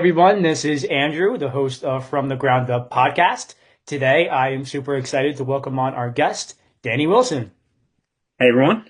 Everyone, this is Andrew, the host of From the Ground Up podcast. Today, I am super excited to welcome on our guest, Danny Wilson. Hey everyone,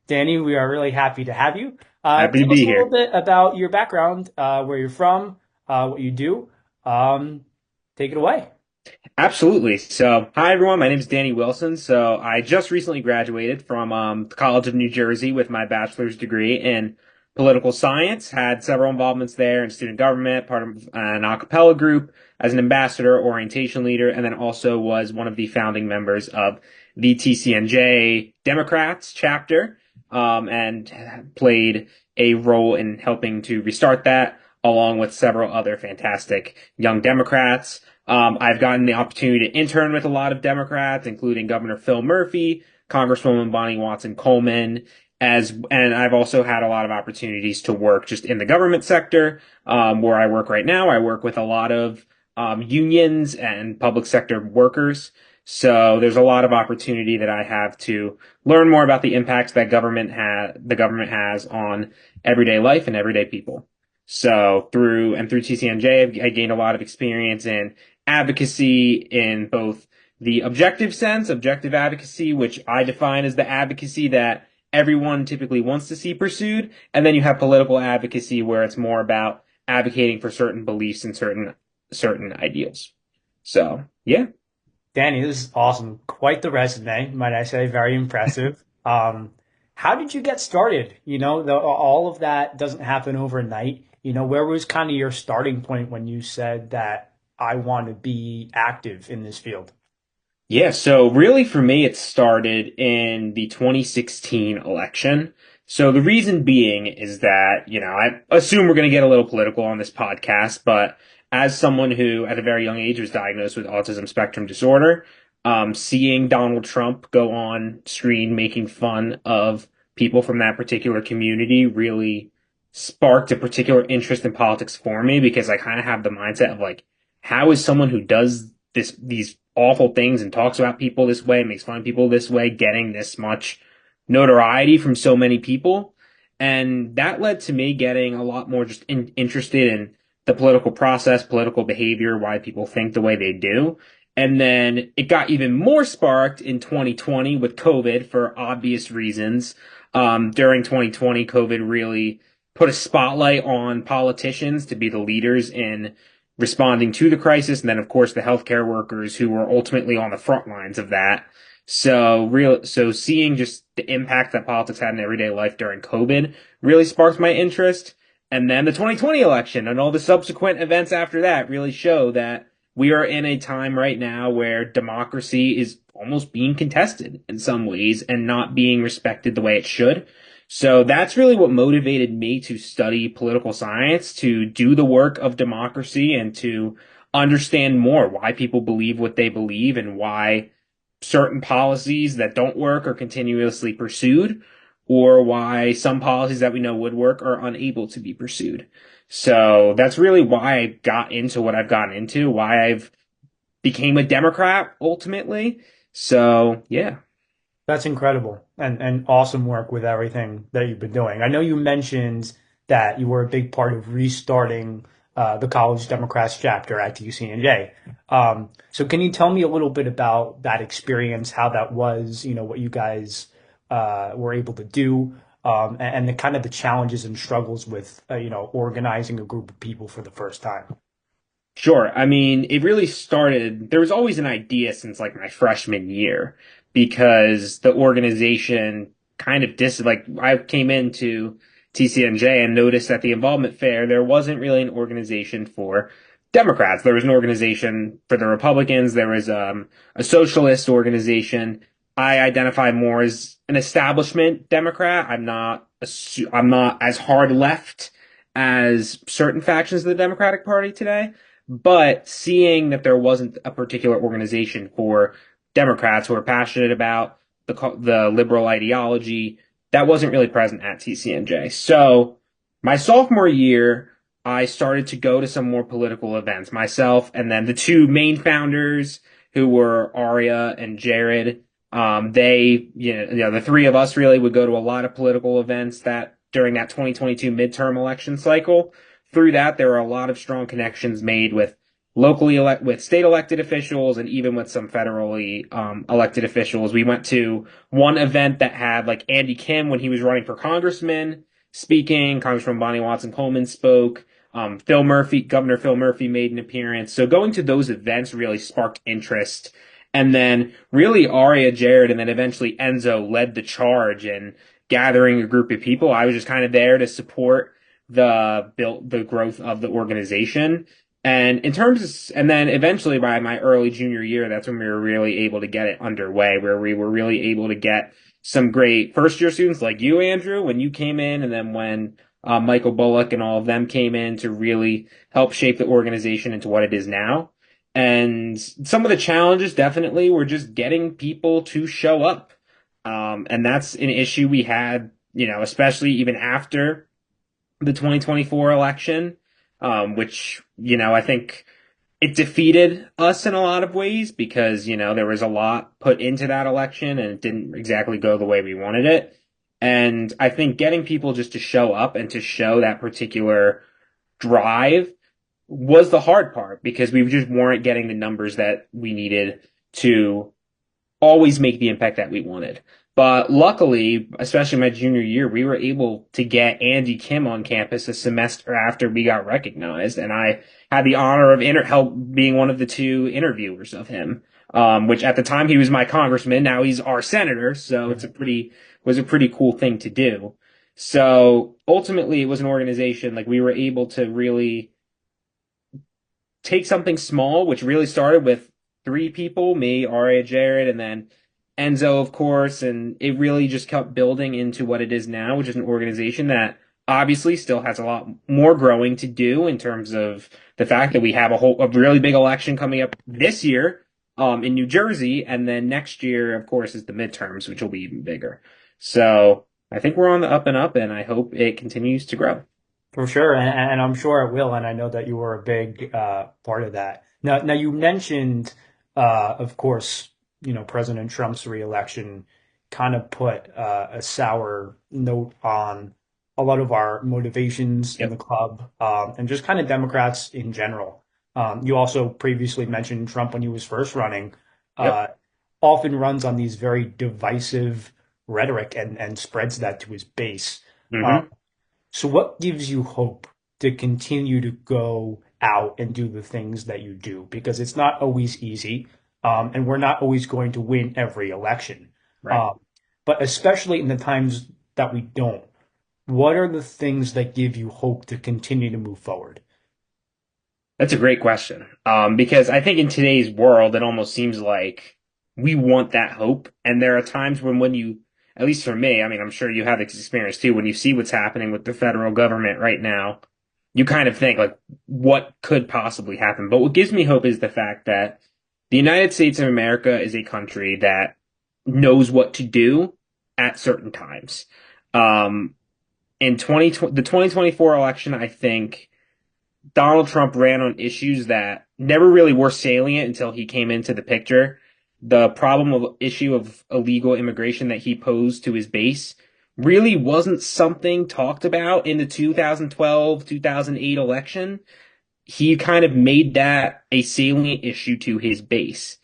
Danny, we are really happy to have you. happy to Tell us be a little here. bit about your background, where you're from, what you do. Um, Take it away. Absolutely. So, hi everyone, my name is Danny Wilson. So, I just recently graduated from the College of New Jersey with my bachelor's degree in political science. Had several involvements there in student government, part of an a cappella group as an ambassador, orientation leader, and then also was one of the founding members of the TCNJ Democrats chapter, and played a role in helping to restart that, along with several other fantastic young Democrats. I've gotten the opportunity to intern with a lot of Democrats, including Governor Phil Murphy, Congresswoman Bonnie Watson Coleman, and I've also had a lot of opportunities to work just in the government sector, where I work right now. I work with a lot of unions and public sector workers. So there's a lot of opportunity that I have to learn more about the impacts that the government has on everyday life and everyday people. So through TCNJ, I gained a lot of experience in advocacy in both the objective sense, objective advocacy, which I define as the advocacy that everyone typically wants to see pursued. And then you have political advocacy where it's more about advocating for certain beliefs and certain ideals. So, yeah. Danny, this is awesome. Quite the resume, might I say. Very impressive. How did you get started? All of that doesn't happen overnight. Where was kind of your starting point when you said that I want to be active in this field? Yeah, so really for me, it started in the 2016 election. So the reason being is that, I assume we're going to get a little political on this podcast, but as someone who at a very young age was diagnosed with autism spectrum disorder, seeing Donald Trump go on screen making fun of people from that particular community really sparked a particular interest in politics for me because I kind of have the mindset of like, how is someone who does these awful things and talks about people this way, makes fun of people this way, getting this much notoriety from so many people? And that led to me getting a lot more just interested in the political process, political behavior, why people think the way they do. And then it got even more sparked in 2020 with COVID for obvious reasons. During 2020, COVID really put a spotlight on politicians to be the leaders in responding to the crisis, and then of course the healthcare workers who were ultimately on the front lines of that. So seeing just the impact that politics had in everyday life during COVID really sparked my interest. And then the 2020 election and all the subsequent events after that really show that we are in a time right now where democracy is almost being contested in some ways and not being respected the way it should. So that's really what motivated me to study political science, to do the work of democracy and to understand more why people believe what they believe and why certain policies that don't work are continuously pursued, or why some policies that we know would work are unable to be pursued. So that's really why I got into what I've gotten into, why I've became a Democrat ultimately. So yeah. That's incredible and awesome work with everything that you've been doing. I know you mentioned that you were a big part of restarting the College Democrats chapter at TCNJ. So can you tell me a little bit about that experience, how that was, what you guys were able to do, and the kind of the challenges and struggles with, organizing a group of people for the first time? Sure. I mean, it really started, there was always an idea since like my freshman year because the organization kind of like I came into TCNJ and noticed at the involvement fair, there wasn't really an organization for Democrats. There was an organization for the Republicans. There was a socialist organization. I identify more as an establishment Democrat. I'm not as hard left as certain factions of the Democratic Party today. But seeing that there wasn't a particular organization for Democrats who are passionate about the liberal ideology, that wasn't really present at TCNJ. So my sophomore year, I started to go to some more political events myself, and then the two main founders, who were Aria and Jared, the three of us really would go to a lot of political events that during that 2022 midterm election cycle through that, there were a lot of strong connections made with with state elected officials and even with some federally elected officials. We went to one event that had like Andy Kim when he was running for congressman speaking. Congressman Bonnie Watson Coleman spoke. Governor Phil Murphy made an appearance. So going to those events really sparked interest. And then really Aria, Jared, and then eventually Enzo led the charge in gathering a group of people. I was just kind of there to support the growth of the organization. And then eventually by my early junior year, that's when we were really able to get it underway, where we were really able to get some great first year students like you, Andrew, when you came in, and then when Michael Bullock and all of them came in to really help shape the organization into what it is now. And some of the challenges definitely were just getting people to show up. And that's an issue we had, especially even after the 2024 election, which, I think it defeated us in a lot of ways because, there was a lot put into that election and it didn't exactly go the way we wanted it. And I think getting people just to show up and to show that particular drive was the hard part because we just weren't getting the numbers that we needed to always make the impact that we wanted. But luckily, especially my junior year, we were able to get Andy Kim on campus a semester after we got recognized, and I had the honor of help being one of the two interviewers of him. Which at the time he was my congressman, now he's our senator, so was a pretty cool thing to do. So ultimately, it was an organization like we were able to really take something small, which really started with three people, me, Aria, Jared, and then Enzo, of course, and it really just kept building into what it is now, which is an organization that obviously still has a lot more growing to do in terms of the fact that we have a really big election coming up this year, in New Jersey, and then next year, of course, is the midterms, which will be even bigger. So I think we're on the up and up, and I hope it continues to grow. For sure, and I'm sure it will, and I know that you were a big part of that. Now you mentioned, of course, President Trump's reelection kind of put a sour note on a lot of our motivations in the Yep. club, and just kind of Democrats in general. You also previously mentioned Trump when he was first running, Yep. uh, often runs on these very divisive rhetoric and spreads that to his base. Uh, Hmm. so what gives you hope to continue to go out and do the things that you do? Because it's not always easy, and we're not always going to win every election. Right. Um, but especially in the times that we don't, what are the things that give you hope to continue to move forward? That's a great question. Because I think in today's world, it almost seems like we want that hope. And there are times when at least for me, I mean, I'm sure you have this experience too, when you see what's happening with the federal government right now, you kind of think like, what could possibly happen? But what gives me hope is the fact that the United States of America is a country that knows what to do at certain times. Um, in the 2024 election, I think Donald Trump ran on issues that never really were salient until he came into the picture. The issue of illegal immigration that he posed to his base really wasn't something talked about in the 2012, 2008 election. He kind of made that a salient issue to his base.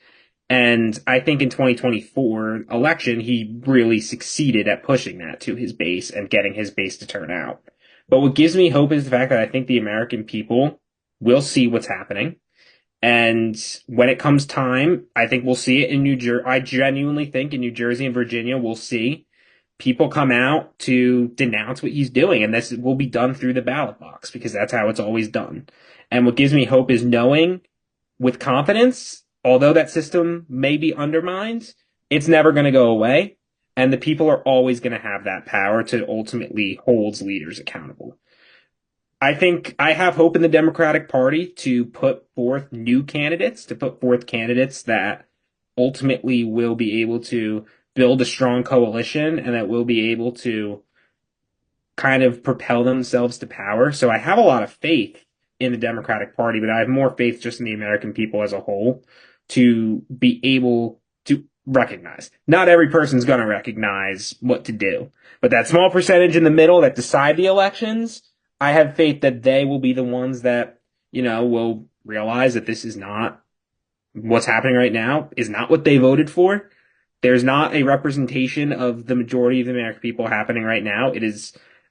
And I think in 2024 election, he really succeeded at pushing that to his base and getting his base to turn out. But what gives me hope is the fact that I think the American people will see what's happening. And when it comes time, I think we'll see it in New Jersey. I genuinely think in New Jersey and Virginia, we'll see people come out to denounce what he's doing. And this will be done through the ballot box because that's how it's always done. And what gives me hope is knowing with confidence, although that system may be undermined, it's never going to go away. And the people are always going to have that power to ultimately hold leaders accountable. I think I have hope in the Democratic Party to put forth new candidates, to put forth candidates that ultimately will be able to build a strong coalition and that will be able to kind of propel themselves to power. So I have a lot of faith in the Democratic Party, but I have more faith just in the American people as a whole to be able to recognize. Not every person's going to recognize what to do, but that small percentage in the middle that decide the elections, I have faith that they will be the ones that, will realize that this is not what's happening right now is not what they voted for. There's not a representation of the majority of the American people happening right now.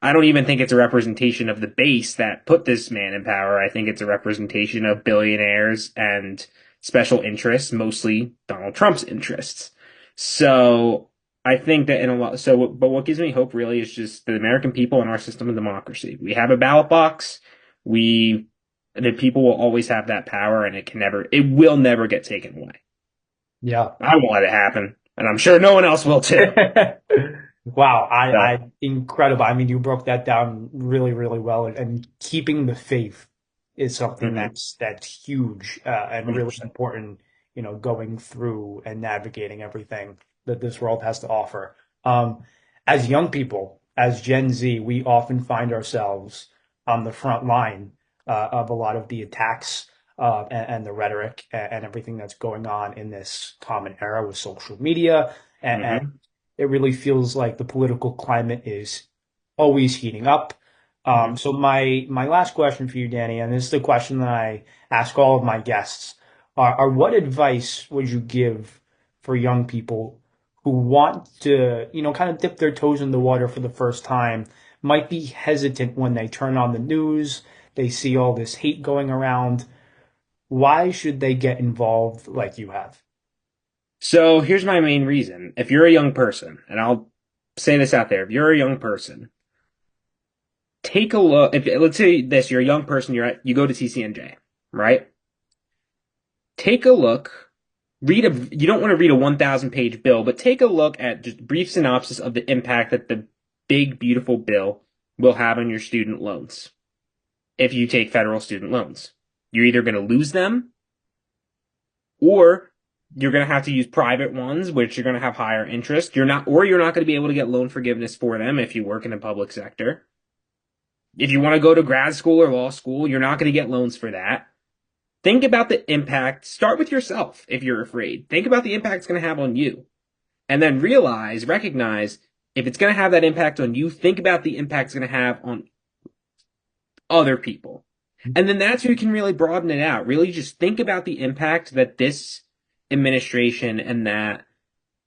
I don't even think it's a representation of the base that put this man in power. I think it's a representation of billionaires and special interests, mostly Donald Trump's interests. So I think that in a lot, but what gives me hope really is just the American people and our system of democracy. We have a ballot box. We the people will always have that power and it will never get taken away. Yeah. I won't let it happen. And I'm sure no one else will too. Wow, So, incredible. I mean, you broke that down really, really well, and keeping the faith is something mhm, that's huge and really 100%. important, going through and navigating everything that this world has to offer. Um, as young people, as Gen Z, we often find ourselves on the front line of a lot of the attacks and the rhetoric and everything that's going on in this common era with social media and Hmm. it really feels like the political climate is always heating up. Hmm. So my last question for you, Danny, and this is the question that I ask all of my guests, are what advice would you give for young people who want to, kind of dip their toes in the water for the first time, might be hesitant when they turn on the news, they see all this hate going around. Why should they get involved like you have? So here's my main reason. If you're a young person, and I'll say this out there, if you're a young person, take a look. If let's say this, you're a young person, you go to TCNJ, right? Take a look. You don't want to read a 1,000 page bill, but take a look at just a brief synopsis of the impact that the big, beautiful bill will have on your student loans if you take federal student loans. You're either going to lose them or you're going to have to use private ones, which you're going to have higher interest. You're not going to be able to get loan forgiveness for them if you work in the public sector. If you want to go to grad school or law school, you're not going to get loans for that. Think about the impact. Start with yourself if you're afraid. Think about the impact it's going to have on you. And then recognize if it's going to have that impact on you, think about the impact it's going to have on other people. And then that's where you can really broaden it out. Really just think about the impact that this administration and that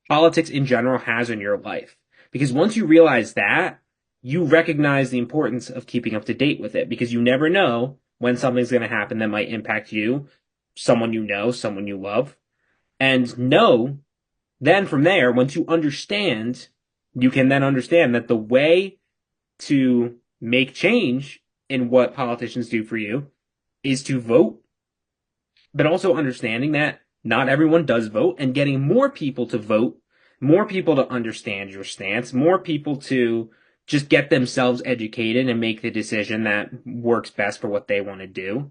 politics in general has on your life. Because once you realize that, you recognize the importance of keeping up to date with it because you never know when something's going to happen that might impact you, someone you know, someone you love. And know, then from there, once you understand, you can then understand that the way to make change in what politicians do for you is to vote, but also understanding that not everyone does vote and getting more people to vote, more people to understand your stance, more people to just get themselves educated and make the decision that works best for what they want to do.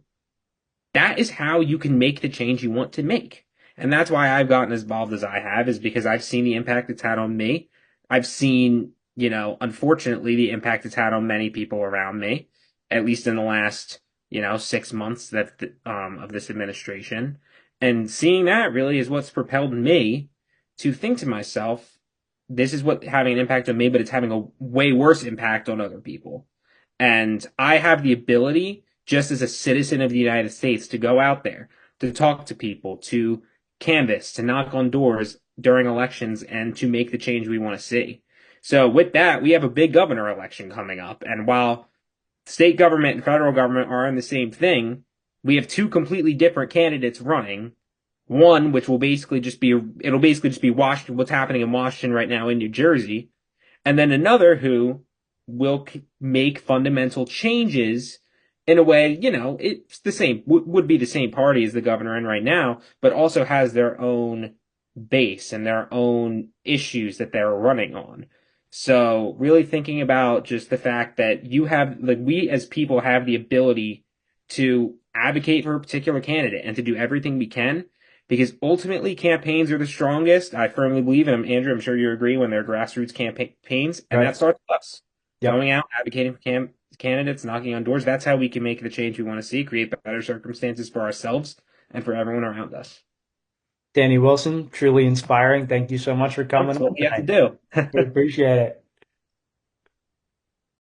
That is how you can make the change you want to make. And that's why I've gotten as involved as I have, is because I've seen the impact it's had on me. I've seen, unfortunately, the impact it's had on many people around me, at least in the last, 6 months of this administration. And seeing that really is what's propelled me to think to myself, this is what having an impact on me, but it's having a way worse impact on other people. And I have the ability, just as a citizen of the United States, to go out there, to talk to people, to canvass, to knock on doors during elections, and to make the change we want to see. So with that, we have a big governor election coming up. And while state government and federal government are in the same thing, we have two completely different candidates running. One, which it'll basically just be Washington, what's happening in Washington right now in New Jersey, and then another who will make fundamental changes in a way, it's the same, would be the same party as the governor in right now, but also has their own base and their own issues that they're running on. So really thinking about just the fact that we as people have the ability to advocate for a particular candidate and to do everything we can because ultimately campaigns are the strongest. I firmly believe, and Andrew, I'm sure you agree, when they're grassroots campaigns, and Right. that starts with us Yep. going out, advocating for candidates, knocking on doors. That's how we can make the change we want to see, create better circumstances for ourselves and for everyone around us. Danny Wilson, truly inspiring. Thank you so much for coming That's what on we have to tonight. do. We appreciate it.